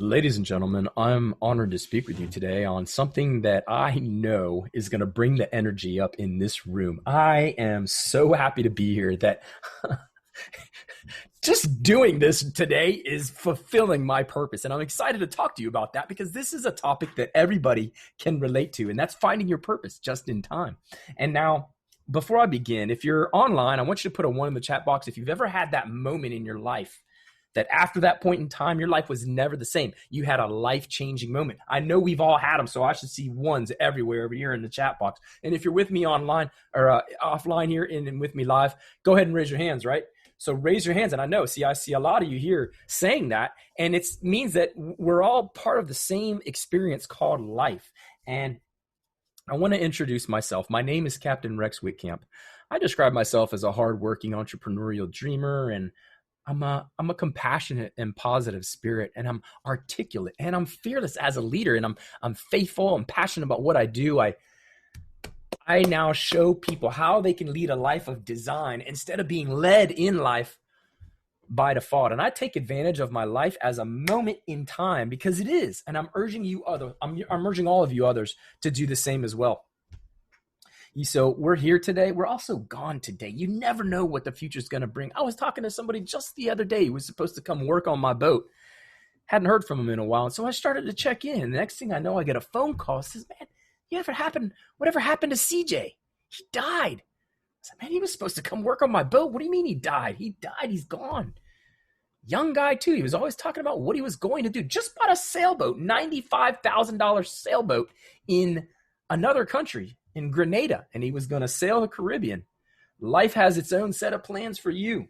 Ladies and gentlemen, I'm honored to speak with you today on something that I know is going to bring the energy up in this room. I am so happy to be here that just doing this today is fulfilling my purpose. And I'm excited to talk to you about that because this is a topic that everybody can relate to, and that's finding your purpose just in time. And now, before I begin, if you're online, I want you to put a one in the chat box if you've ever had that moment in your life that after that point in time, your life was never the same. You had a life-changing moment. I know we've all had them, so I should see ones everywhere over here in the chat box. And if you're with me online or offline here and with me live, go ahead and raise your hands, right? So raise your hands. And I see a lot of you here saying that. And it means that we're all part of the same experience called life. And I want to introduce myself. My name is Captain Rex Whitcamp. I describe myself as a hardworking entrepreneurial dreamer, and I'm a compassionate and positive spirit, and I'm articulate, and I'm fearless as a leader, and I'm faithful and passionate about what I do. I now show people how they can lead a life of design instead of being led in life by default. And I take advantage of my life as a moment in time because it is, and I'm urging all of you others to do the same as well. So we're here today. We're also gone today. You never know what the future is going to bring. I was talking to somebody just the other day who was supposed to come work on my boat. Hadn't heard from him in a while. And so I started to check in. And the next thing I know, I get a phone call. It says, man, whatever happened to CJ? He died. I said, man, he was supposed to come work on my boat. What do you mean he died? He died. He's gone. Young guy too. He was always talking about what he was going to do. Just bought a sailboat, $95,000 sailboat in another country, in Grenada, and he was going to sail the Caribbean. Life has its own set of plans for you.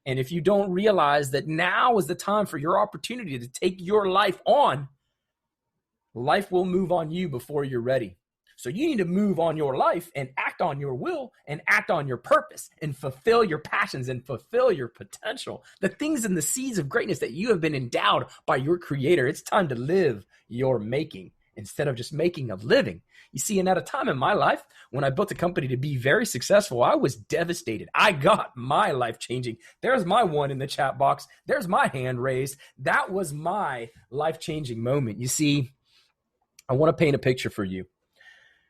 And if you don't realize that now is the time for your opportunity to take your life on, life will move on you before you're ready. So you need to move on your life and act on your will and act on your purpose and fulfill your passions and fulfill your potential. The things and the seeds of greatness that you have been endowed by your creator. It's time to live your making instead of just making a living. You see, and at a time in my life, when I built a company to be very successful, I was devastated. I got my life changing. There's my one in the chat box. There's my hand raised. That was my life changing moment. You see, I want to paint a picture for you.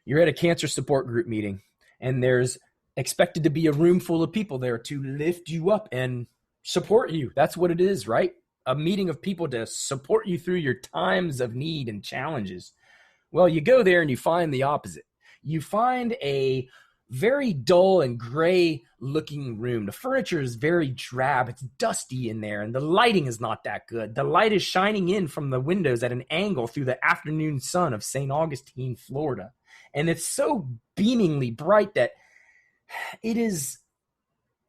You're at a cancer support group meeting, and there's expected to be a room full of people there to lift you up and support you. That's what it is, right? A meeting of people to support you through your times of need and challenges. Well, you go there and you find the opposite. You find a very dull and gray looking room. The furniture is very drab. It's dusty in there, and the lighting is not that good. The light is shining in from the windows at an angle through the afternoon sun of St. Augustine, Florida. And it's so beamingly bright that it is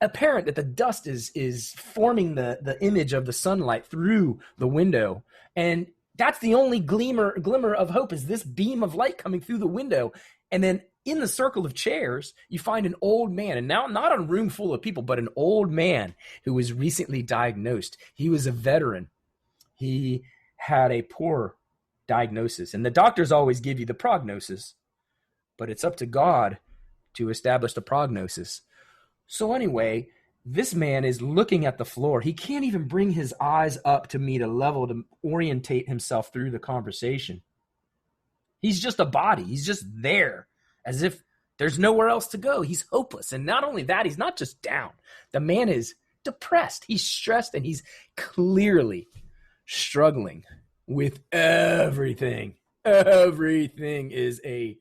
apparent that the dust is forming the image of the sunlight through the window. And that's the only glimmer of hope, is this beam of light coming through the window. And then in the circle of chairs, you find an old man, and now not a room full of people, but an old man who was recently diagnosed. He was a veteran. He had a poor diagnosis, and the doctors always give you the prognosis, but it's up to God to establish the prognosis. So anyway, this man is looking at the floor. He can't even bring his eyes up to meet a level to orientate himself through the conversation. He's just a body. He's just there as if there's nowhere else to go. He's hopeless. And not only that, he's not just down. The man is depressed. He's stressed, and he's clearly struggling with everything. Everything is a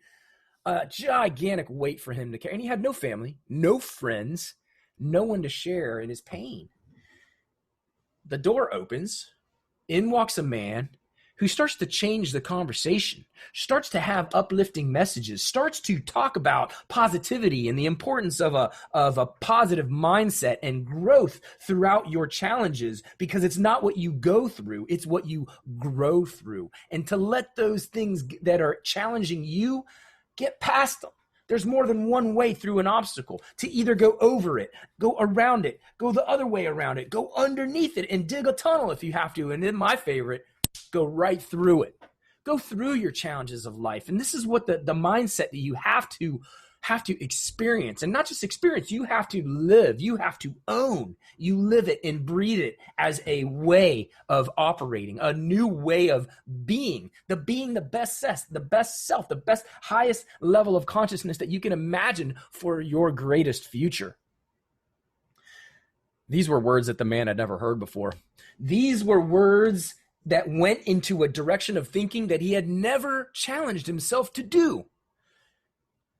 gigantic weight for him to carry. And he had no family, no friends, no one to share in his pain. The door opens. In walks a man who starts to change the conversation, starts to have uplifting messages, starts to talk about positivity and the importance of a positive mindset and growth throughout your challenges, because it's not what you go through, it's what you grow through. And to let those things that are challenging you, get past them. There's more than one way through an obstacle. To either go over it, go around it, go the other way around it, go underneath it and dig a tunnel if you have to. And then my favorite, go right through it. Go through your challenges of life. And this is what the mindset that you have to have to experience, and not just experience, you have to live, you have to own, you live it and breathe it as a way of operating, a new way of being the best self, the best, highest level of consciousness that you can imagine for your greatest future. These were words that the man had never heard before. These were words that went into a direction of thinking that he had never challenged himself to do.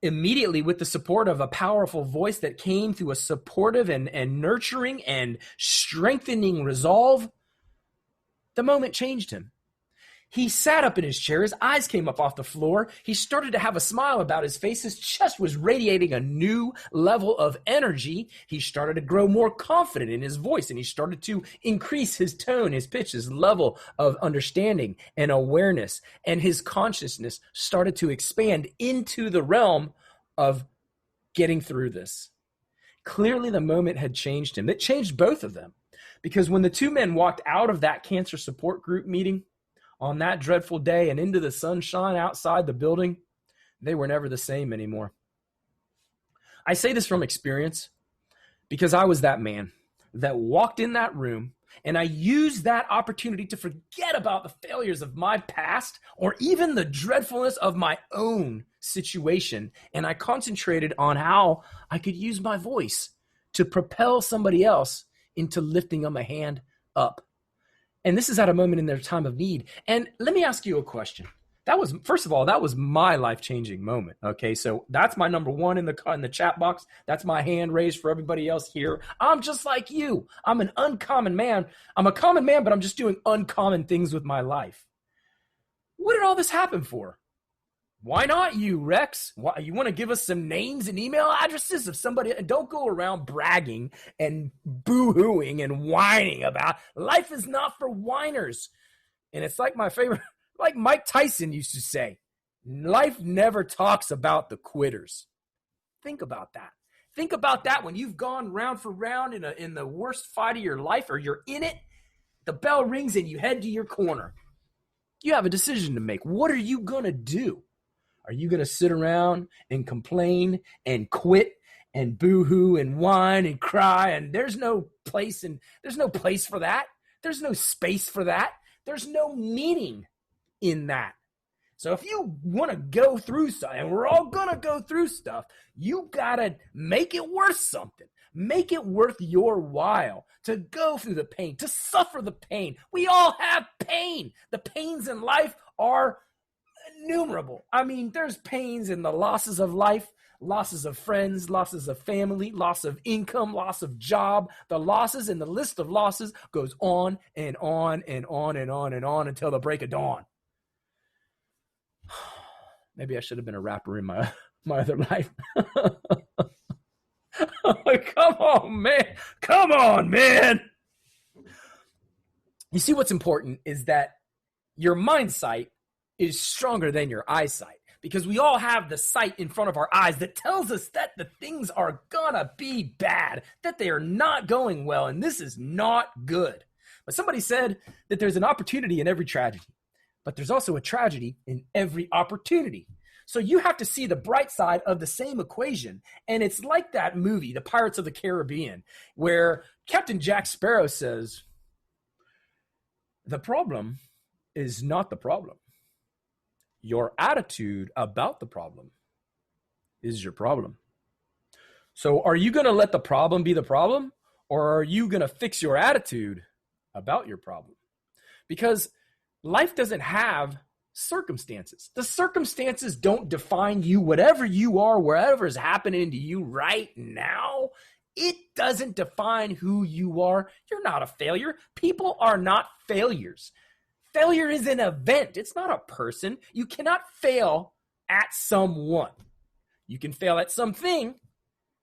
Immediately, with the support of a powerful voice that came through a supportive and nurturing and strengthening resolve, the moment changed him. He sat up in his chair. His eyes came up off the floor. He started to have a smile about his face. His chest was radiating a new level of energy. He started to grow more confident in his voice, and he started to increase his tone, his pitch, his level of understanding and awareness. And his consciousness started to expand into the realm of getting through this. Clearly, the moment had changed him. It changed both of them, because when the two men walked out of that cancer support group meeting on that dreadful day and into the sunshine outside the building, they were never the same anymore. I say this from experience because I was that man that walked in that room, and I used that opportunity to forget about the failures of my past or even the dreadfulness of my own situation. And I concentrated on how I could use my voice to propel somebody else into lifting them a hand up. And this is at a moment in their time of need. And let me ask you a question. That was, first of all, that was my life-changing moment. Okay, so that's my number one in the chat box. That's my hand raised for everybody else here. I'm just like you. I'm an uncommon man. I'm a common man, but I'm just doing uncommon things with my life. What did all this happen for? Why not you, Rex? Why, you want to give us some names and email addresses of somebody? And don't go around bragging and boo-hooing and whining about life is not for whiners. And it's like my favorite, like Mike Tyson used to say, life never talks about the quitters. Think about that. Think about that when you've gone round for round in the worst fight of your life, or you're in it, the bell rings and you head to your corner. You have a decision to make. What are you going to do? Are you going to sit around and complain and quit and boo-hoo and whine and cry? And there's no place for that. There's no space for that. There's no meaning in that. So if you want to go through something, and we're all going to go through stuff, you got to make it worth something. Make it worth your while to go through the pain, to suffer the pain. We all have pain. The pains in life are innumerable. I mean, there's pains in the losses of life, losses of friends, losses of family, loss of income, loss of job. The losses and the list of losses goes on and on and on and on and on until the break of dawn. Maybe I should have been a rapper in my other life. Come on, man. Come on, man. You see, what's important is that your mind sight is stronger than your eyesight, because we all have the sight in front of our eyes that tells us that the things are gonna be bad, that they are not going well, and this is not good. But somebody said that there's an opportunity in every tragedy, but there's also a tragedy in every opportunity. So you have to see the bright side of the same equation. And it's like that movie, The Pirates of the Caribbean, where Captain Jack Sparrow says, the problem is not the problem. Your attitude about the problem is your problem. So are you going to let the problem be the problem, or are you going to fix your attitude about your problem? Because life doesn't have circumstances. The circumstances don't define you. Whatever you are, wherever is happening to you right now, it doesn't define who you are. You're not a failure. People are not failures. Failure is an event. It's not a person. You cannot fail at someone. You can fail at something,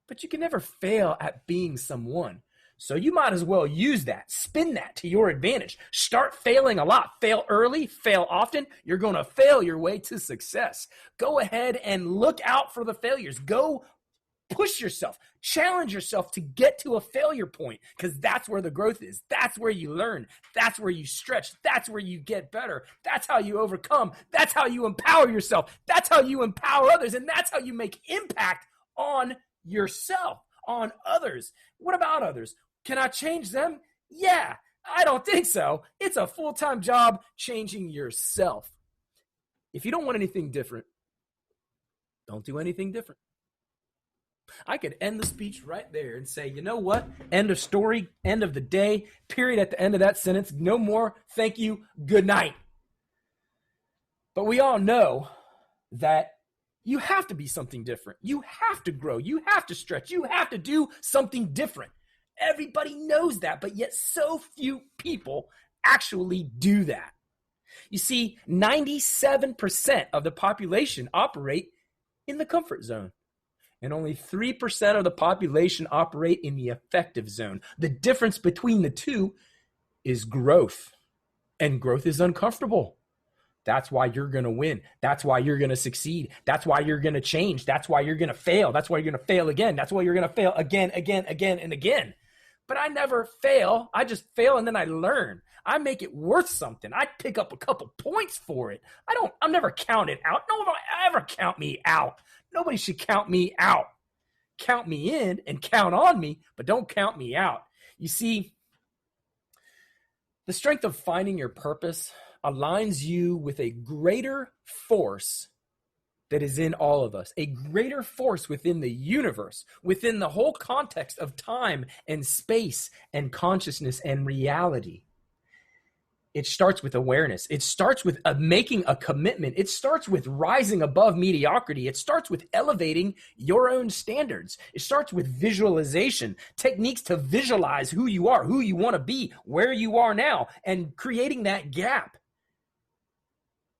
but you can never fail at being someone. So you might as well use that, spin that to your advantage. Start failing a lot. Fail early, fail often. You're going to fail your way to success. Go ahead and look out for the failures. Go push yourself, challenge yourself to get to a failure point, because that's where the growth is. That's where you learn. That's where you stretch. That's where you get better. That's how you overcome. That's how you empower yourself. That's how you empower others. And that's how you make impact on yourself, on others. What about others? Can I change them? Yeah, I don't think so. It's a full-time job changing yourself. If you don't want anything different, don't do anything different. I could end the speech right there and say, you know what? End of story, end of the day, period at the end of that sentence. No more, thank you, good night. But we all know that you have to be something different. You have to grow. You have to stretch. You have to do something different. Everybody knows that, but yet so few people actually do that. You see, 97% of the population operate in the comfort zone, and only 3% of the population operate in the effective zone. The difference between the two is growth, and growth is uncomfortable. That's why you're going to win. That's why you're going to succeed. That's why you're going to change. That's why you're going to fail. That's why you're going to fail again. That's why you're going to fail again, and again. But I never fail. I just fail and then I learn. I make it worth something. I pick up a couple points for it. I'm never counted out. Nobody ever count me out. Nobody should count me out. Count me in and count on me, but don't count me out. You see, the strength of finding your purpose aligns you with a greater force that is in all of us, a greater force within the universe, within the whole context of time and space and consciousness and reality. It starts with awareness. It starts with making a commitment. It starts with rising above mediocrity. It starts with elevating your own standards. It starts with visualization, techniques to visualize who you are, who you want to be, where you are now, and creating that gap.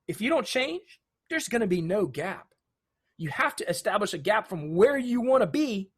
If you don't change, there's going to be no gap. You have to establish a gap from where you want to be,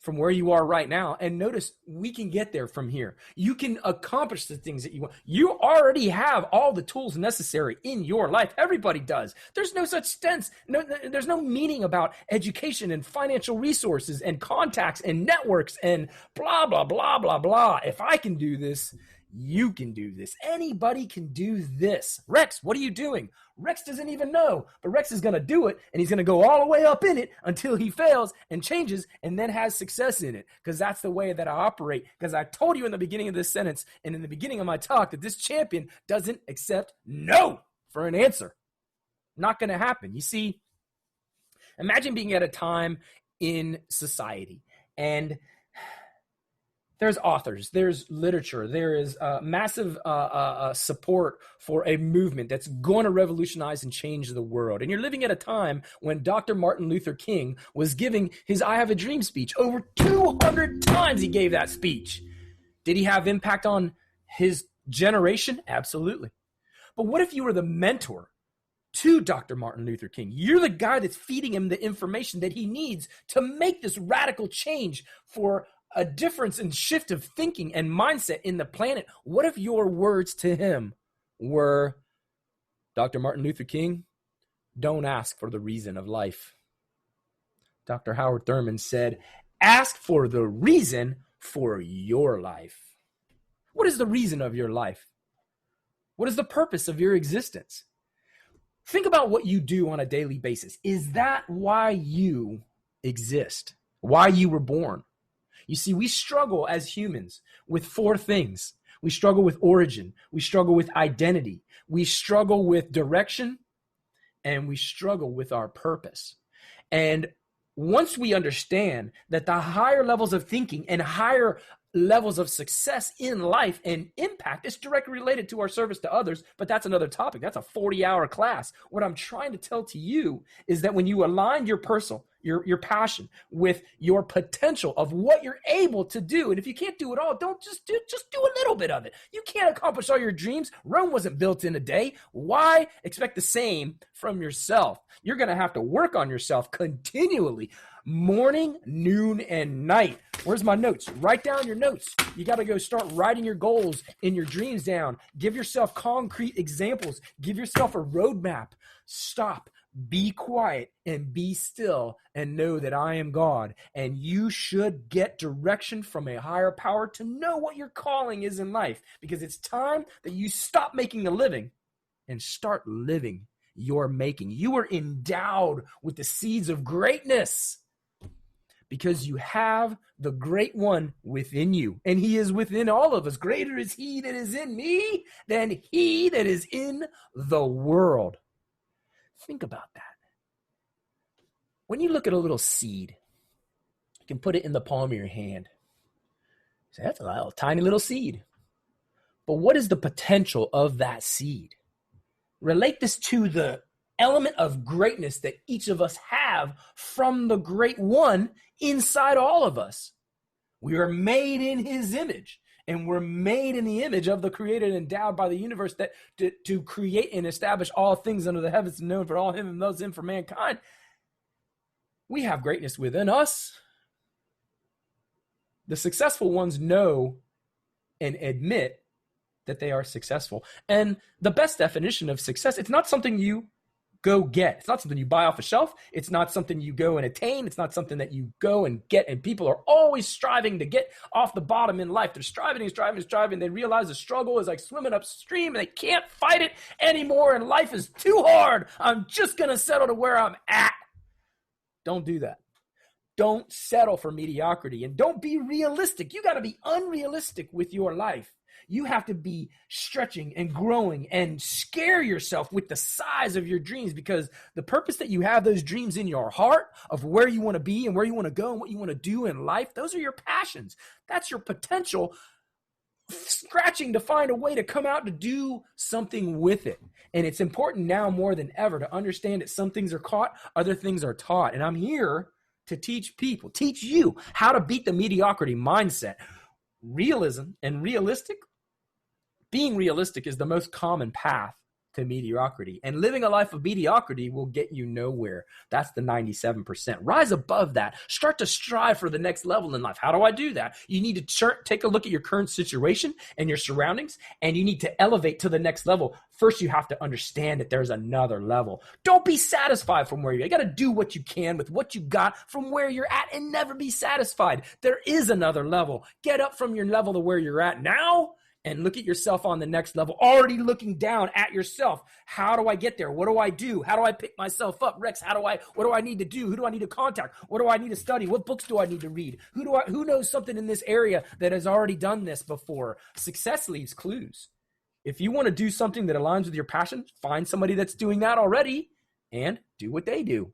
from where you are right now. And notice, we can get there from here. You can accomplish the things that you want. You already have all the tools necessary in your life. Everybody does. There's no such sense. There's no meaning about education and financial resources and contacts and networks and blah, blah, blah, blah, blah. If I can do this, you can do this. Anybody can do this. Rex, what are you doing? Rex doesn't even know, but Rex is going to do it, and he's going to go all the way up in it until he fails and changes and then has success in it, because that's the way that I operate. Because I told you in the beginning of this sentence and in the beginning of my talk that this champion doesn't accept no for an answer. Not going to happen. You see, imagine being at a time in society and there's authors, there's literature, there is massive support for a movement that's going to revolutionize and change the world. And you're living at a time when Dr. Martin Luther King was giving his I Have a Dream speech. Over 200 times he gave that speech. Did he have impact on his generation? Absolutely. But what if you were the mentor to Dr. Martin Luther King? You're the guy that's feeding him the information that he needs to make this radical change for a difference and shift of thinking and mindset in the planet. What if your words to him were, Dr. Martin Luther King, don't ask for the reason of life. Dr. Howard Thurman said, ask for the reason for your life. What is the reason of your life? What is the purpose of your existence? Think about what you do on a daily basis. Is that why you exist? Why you were born? You see, we struggle as humans with four things. We struggle with origin. We struggle with identity. We struggle with direction. And we struggle with our purpose. And once we understand that the higher levels of thinking and higher levels of success in life and impact is directly related to our service to others, but that's another topic. That's a 40-hour class. What I'm trying to tell to you is that when you align your your passion with your potential of what you're able to do, and if you can't do it all, don't just do a little bit of it. You can't accomplish all your dreams. Rome wasn't built in a day. Why expect the same from yourself? You're going to have to work on yourself continually, morning, noon, and night. Where's my notes? Write down your notes. You got to go start writing your goals and your dreams down. Give yourself concrete examples. Give yourself a roadmap. Stop. Be quiet and be still and know that I am God. And you should get direction from a higher power to know what your calling is in life, because it's time that you stop making a living and start living. you're making. You are endowed with the seeds of greatness because you have the great one within you, and he is within all of us. Greater is he that is in me than he that is in the world. Think about that. When you look at a little seed, you can put it in the palm of your hand. So that's a little, tiny little seed. But what is the potential of that seed? Relate this to the element of greatness that each of us have from the great one inside all of us. We are made in his image, and we're made in the image of the creator and endowed by the universe that to create and establish all things under the heavens and known for all him and those in for mankind. We have greatness within us. The successful ones know and admit that they are successful. And the best definition of success, it's not something you go get. It's not something you buy off a shelf. It's not something you go and attain. It's not something that you go and get. And people are always striving to get off the bottom in life. They're striving and striving and striving. They realize the struggle is like swimming upstream and they can't fight it anymore. And life is too hard. I'm just going to settle to where I'm at. Don't do that. Don't settle for mediocrity, and don't be realistic. You got to be unrealistic with your life. You have to be stretching and growing and scare yourself with the size of your dreams, because the purpose that you have those dreams in your heart of where you want to be and where you want to go and what you want to do in life, those are your passions. That's your potential, scratching to find a way to come out to do something with it. And it's important now more than ever to understand that some things are caught, other things are taught. And I'm here to teach people, teach you how to beat the mediocrity mindset. Realism and realistic, being realistic is the most common path to mediocrity. And living a life of mediocrity will get you nowhere. That's the 97%. Rise above that. Start to strive for the next level in life. How do I do that? You need to take a look at your current situation and your surroundings, and you need to elevate to the next level. First, you have to understand that there's another level. Don't be satisfied from where you're at. You got to do what you can with what you got from where you're at and never be satisfied. There is another level. Get up from your level to where you're at now and look at yourself on the next level, already looking down at yourself. How do I get there? What do I do? How do I pick myself up? Rex, what do I need to do? Who do I need to contact? What do I need to study? What books do I need to read? Who knows something in this area that has already done this before? Success leaves clues. If you want to do something that aligns with your passion, find somebody that's doing that already and do what they do.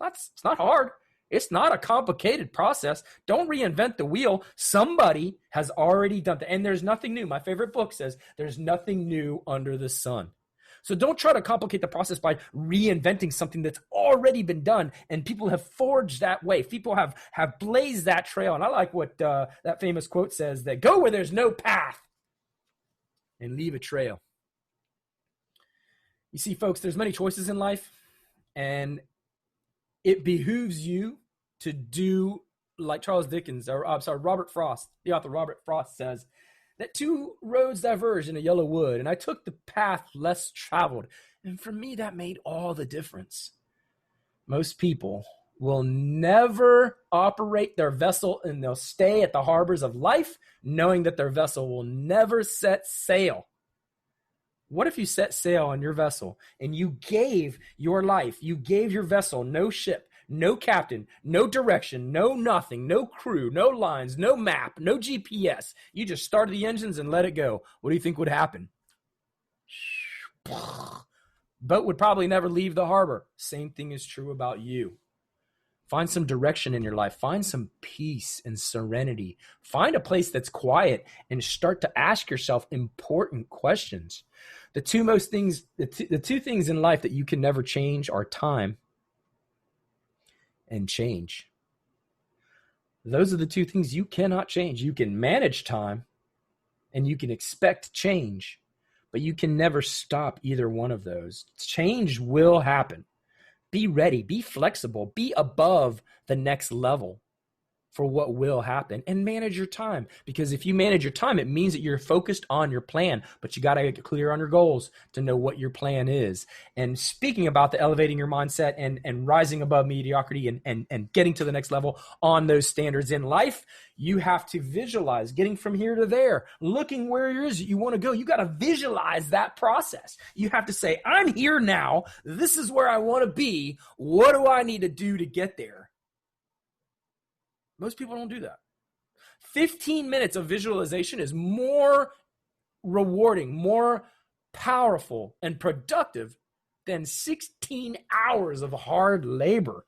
It's not hard. It's not a complicated process. Don't reinvent the wheel. Somebody has already done that. And there's nothing new. My favorite book says there's nothing new under the sun. So don't try to complicate the process by reinventing something that's already been done. And people have forged that way. People have blazed that trail. And I like what that famous quote says, that go where there's no path and leave a trail. You see, folks, there's many choices in life, and it behooves you to do like Robert Frost, the author Robert Frost says, that two roads diverge in a yellow wood, and I took the path less traveled. And for me, that made all the difference. Most people will never operate their vessel, and they'll stay at the harbors of life knowing that their vessel will never set sail. What if you set sail on your vessel and you gave your life, you gave your vessel no ship, no captain, no direction, no nothing, no crew, no lines, no map, no GPS. You just started the engines and let it go. What do you think would happen? Boat would probably never leave the harbor. Same thing is true about you. Find some direction in your life. Find some peace and serenity. Find a place that's quiet and start to ask yourself important questions. The two things in life that you can never change are time and change. Those are the two things you cannot change. You can manage time and you can expect change, but you can never stop either one of those. Change will happen. Be ready, be flexible, be above the next level. for what will happen, and manage your time. Because if you manage your time, it means that you're focused on your plan, but you got to get clear on your goals to know what your plan is. And speaking about the elevating your mindset and rising above mediocrity and getting to the next level on those standards in life, you have to visualize getting from here to there, looking where it is you want to go. You got to visualize that process. You have to say, I'm here now. This is where I want to be. What do I need to do to get there? Most people don't do that. 15 minutes of visualization is more rewarding, more powerful, and productive than 16 hours of hard labor.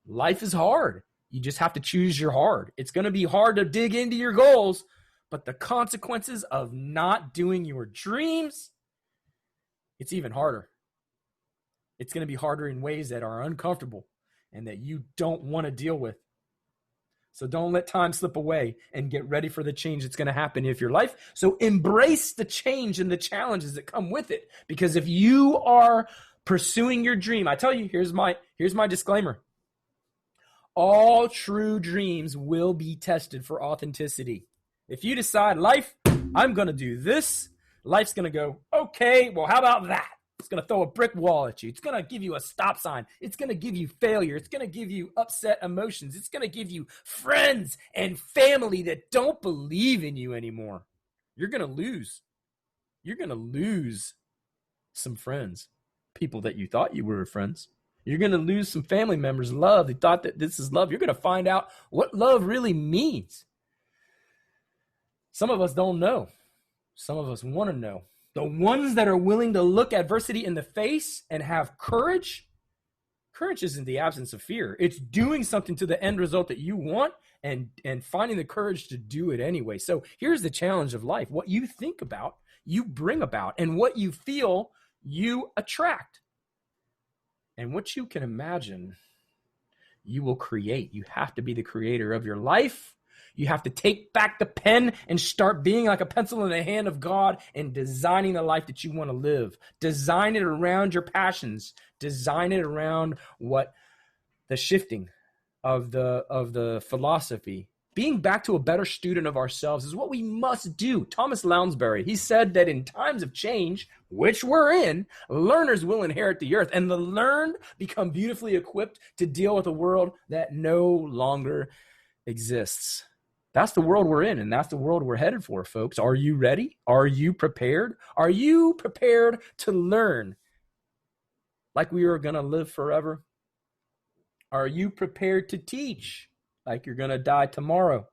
Life is hard. You just have to choose your hard. It's going to be hard to dig into your goals, but the consequences of not doing your dreams, it's even harder. It's going to be harder in ways that are uncomfortable and that you don't want to deal with. So don't let time slip away and get ready for the change that's going to happen in your life. So embrace the change and the challenges that come with it. Because if you are pursuing your dream, I tell you, here's my disclaimer. All true dreams will be tested for authenticity. If you decide, life, I'm going to do this, life's going to go, okay, well, how about that? It's going to throw a brick wall at you. It's going to give you a stop sign. It's going to give you failure. It's going to give you upset emotions. It's going to give you friends and family that don't believe in you anymore. You're going to lose. You're going to lose some friends, people that you thought you were friends. You're going to lose some family members, love. They thought that this is love. You're going to find out what love really means. Some of us don't know. Some of us want to know. The ones that are willing to look adversity in the face and have courage, courage isn't the absence of fear. It's doing something to the end result that you want and finding the courage to do it anyway. So here's the challenge of life. What you think about, you bring about, and what you feel, you attract. And what you can imagine, you will create. You have to be the creator of your life. You have to take back the pen and start being like a pencil in the hand of God and designing the life that you want to live. Design it around your passions. Design it around what the shifting of the philosophy. Being back to a better student of ourselves is what we must do. Thomas Lounsbury, he said that in times of change, which we're in, learners will inherit the earth, and the learned become beautifully equipped to deal with a world that no longer exists. That's the world we're in, and that's the world we're headed for, folks. Are you ready? Are you prepared? Are you prepared to learn like we are going to live forever? Are you prepared to teach like you're going to die tomorrow?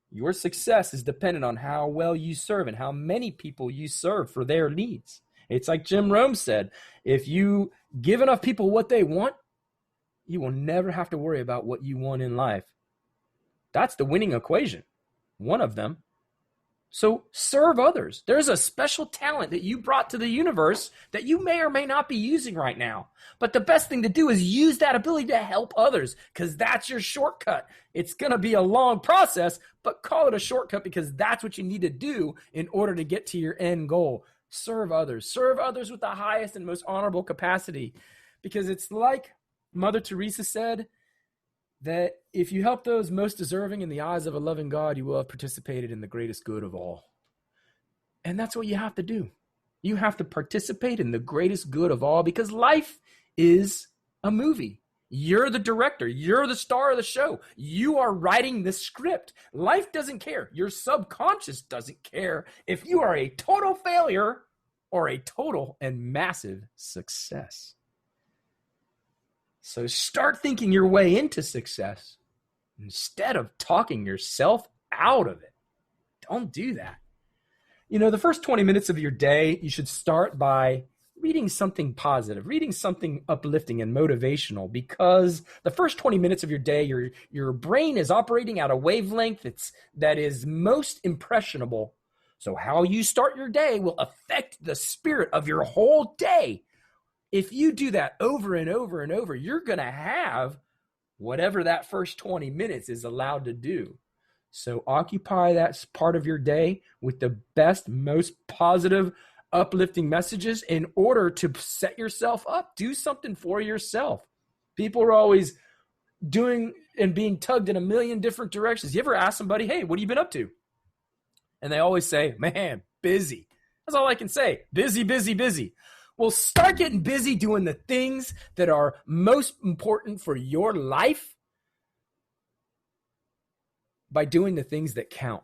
Your success is dependent on how well you serve and how many people you serve for their needs. It's like Jim Rome said, if you give enough people what they want, you will never have to worry about what you want in life. That's the winning equation, one of them. So serve others. There's a special talent that you brought to the universe that you may or may not be using right now. But the best thing to do is use that ability to help others, because that's your shortcut. It's going to be a long process, but call it a shortcut because that's what you need to do in order to get to your end goal. Serve others. Serve others with the highest and most honorable capacity, because it's like Mother Teresa said, that if you help those most deserving in the eyes of a loving God, you will have participated in the greatest good of all. And that's what you have to do. You have to participate in the greatest good of all, because life is a movie. You're the director. You're the star of the show. You are writing the script. Life doesn't care. Your subconscious doesn't care if you are a total failure or a total and massive success. So start thinking your way into success instead of talking yourself out of it. Don't do that. You know, the first 20 minutes of your day, you should start by reading something positive, reading something uplifting and motivational, because the first 20 minutes of your day, your brain is operating at a wavelength that is most impressionable. So how you start your day will affect the spirit of your whole day. If you do that over and over and over, you're going to have whatever that first 20 minutes is allowed to do. So occupy that part of your day with the best, most positive, uplifting messages in order to set yourself up. Do something for yourself. People are always doing and being tugged in a million different directions. You ever ask somebody, hey, what have you been up to? And they always say, man, busy. That's all I can say. Busy, busy, busy. Well, start getting busy doing the things that are most important for your life by doing the things that count.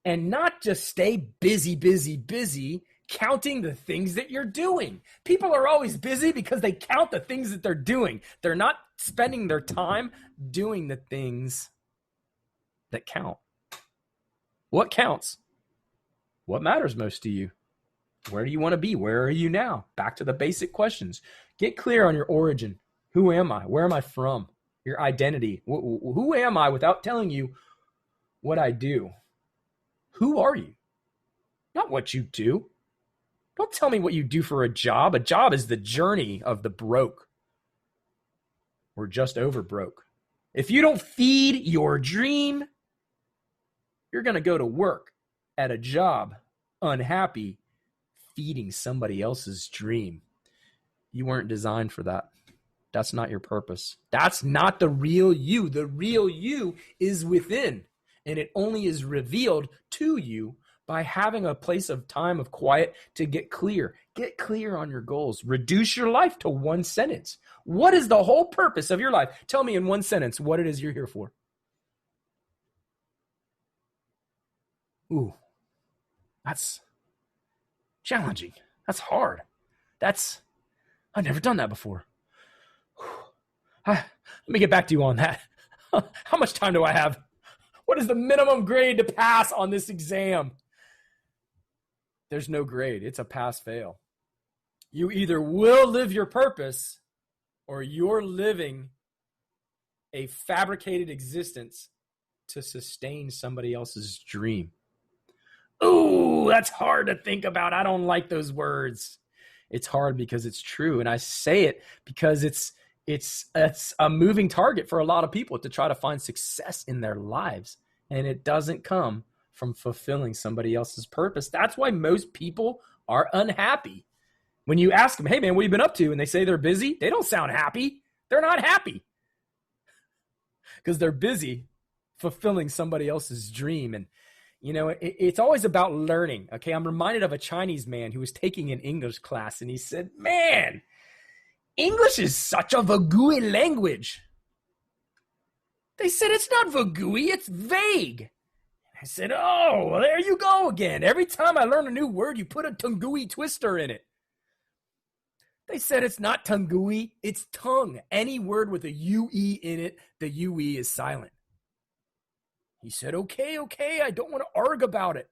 And not just stay busy, busy, busy, counting the things that you're doing. People are always busy because they count the things that they're doing. They're not spending their time doing the things that count. What counts? What matters most to you? Where do you want to be? Where are you now? Back to the basic questions. Get clear on your origin. Who am I? Where am I from? Your identity. Who am I without telling you what I do? Who are you? Not what you do. Don't tell me what you do for a job. A job is the journey of the broke. We're just over broke. If you don't feed your dream, you're going to go to work at a job unhappy, feeding somebody else's dream. You weren't designed for that. That's not your purpose. That's not the real you. The real you is within, and it only is revealed to you by having a place of time of quiet to get clear. Get clear on your goals. Reduce your life to one sentence. What is the whole purpose of your life? Tell me in one sentence what it is you're here for. Ooh, that's challenging. That's hard. I've never done that before. Let me get back to you on that. How much time do I have? What is the minimum grade to pass on this exam? There's no grade. It's a pass-fail. You either will live your purpose or you're living a fabricated existence to sustain somebody else's dream. Ooh, that's hard to think about. I don't like those words. It's hard because it's true. And I say it because it's a moving target for a lot of people to try to find success in their lives. And it doesn't come from fulfilling somebody else's purpose. That's why most people are unhappy. When you ask them, hey man, what have you been up to? And they say they're busy, they don't sound happy. They're not happy because they're busy fulfilling somebody else's dream. And you know, it's always about learning. Okay, I'm reminded of a Chinese man who was taking an English class, and he said, man, English is such a vagui language. They said, it's not vagui, it's vague. I said, oh, well, there you go again. Every time I learn a new word, you put a tungui twister in it. They said it's not tungui, it's tongue. Any word with a UE in it, the UE is silent. He said, okay, I don't want to argue about it.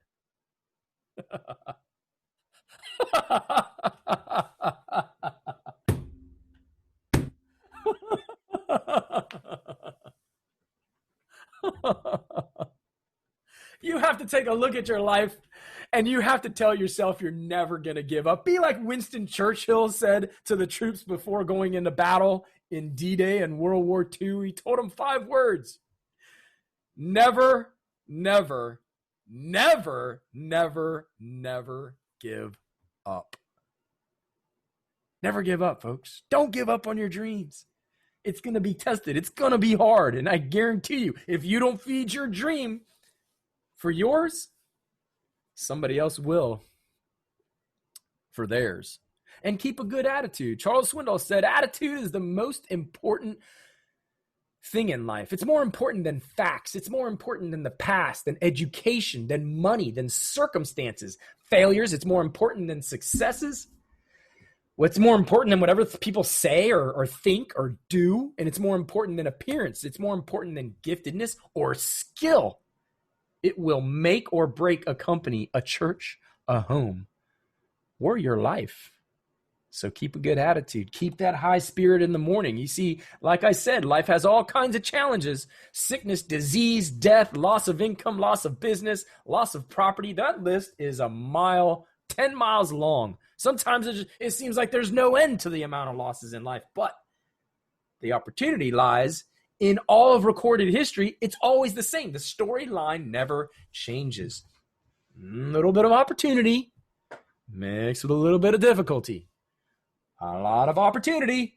You have to take a look at your life and you have to tell yourself you're never going to give up. Be like Winston Churchill said to the troops before going into battle in D-Day and World War II. He told them 5 words. Never, never, never, never, never give up. Never give up, folks. Don't give up on your dreams. It's going to be tested. It's going to be hard. And I guarantee you, if you don't feed your dream for yours, somebody else will for theirs. And keep a good attitude. Charles Swindoll said, attitude is the most important thing in life. It's more important than facts. It's more important than the past, than education, than money, than circumstances. Failures, it's more important than successes. What's more important than whatever people say or think or do, and it's more important than appearance. It's more important than giftedness or skill. It will make or break a company, a church, a home, or your life. So keep a good attitude. Keep that high spirit in the morning. You see, like I said, life has all kinds of challenges. Sickness, disease, death, loss of income, loss of business, loss of property. That list is 10 miles long. Sometimes it seems like there's no end to the amount of losses in life. But the opportunity lies in all of recorded history. It's always the same. The storyline never changes. A little bit of opportunity mixed with a little bit of difficulty. A lot of opportunity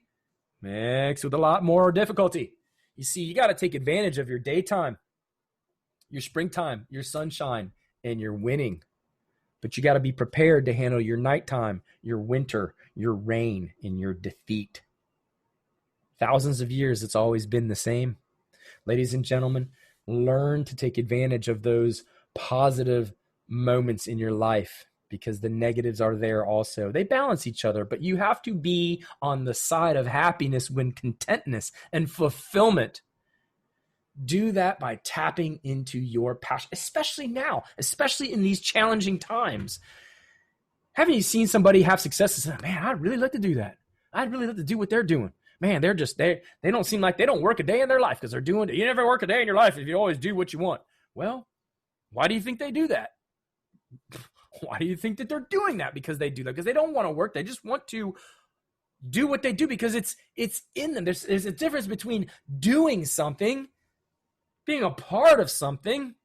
mixed with a lot more difficulty. You see, you got to take advantage of your daytime, your springtime, your sunshine, and your winning. But you got to be prepared to handle your nighttime, your winter, your rain, and your defeat. Thousands of years, it's always been the same. Ladies and gentlemen, learn to take advantage of those positive moments in your life, because the negatives are there also. They balance each other, but you have to be on the side of happiness when contentness and fulfillment. Do that by tapping into your passion, especially now, especially in these challenging times. Haven't you seen somebody have success and say, man, I'd really like to do that. I'd really like to do what they're doing. Man, they don't seem like they don't work a day in their life, because they're doing it. You never work a day in your life if you always do what you want. Well, why do you think they do that? Why do you think that they're doing that? Because they do that because they don't want to work. They just want to do what they do because it's in them. There's a difference between doing something, being a part of something,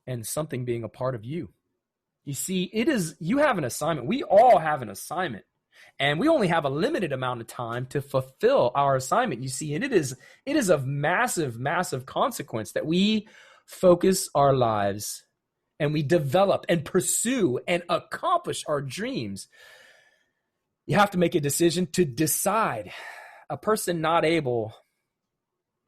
and something being a part of you. You see, you have an assignment. We all have an assignment, and we only have a limited amount of time to fulfill our assignment. You see, and it is of massive, massive consequence that we focus our lives and we develop and pursue and accomplish our dreams. You have to make a decision to decide. A person not able,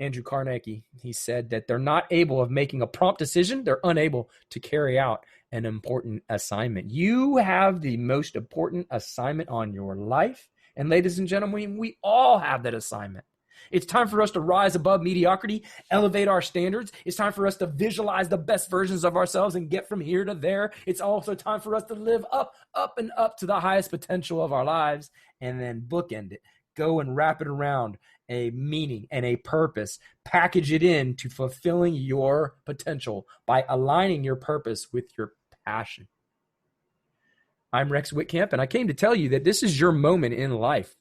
Andrew Carnegie, he said that they're not able of making a prompt decision. They're unable to carry out an important assignment. You have the most important assignment on your life. And ladies and gentlemen, we all have that assignment. It's time for us to rise above mediocrity, elevate our standards. It's time for us to visualize the best versions of ourselves and get from here to there. It's also time for us to live up, up, and up to the highest potential of our lives, and then bookend it. Go and wrap it around a meaning and a purpose. Package it in to fulfilling your potential by aligning your purpose with your passion. I'm Rex Whitcamp, and I came to tell you that this is your moment in life.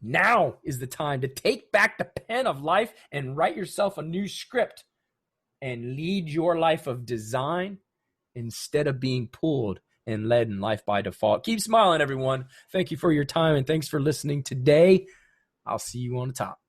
Now is the time to take back the pen of life and write yourself a new script and lead your life of design instead of being pulled and led in life by default. Keep smiling, everyone. Thank you for your time, and thanks for listening today. I'll see you on the top.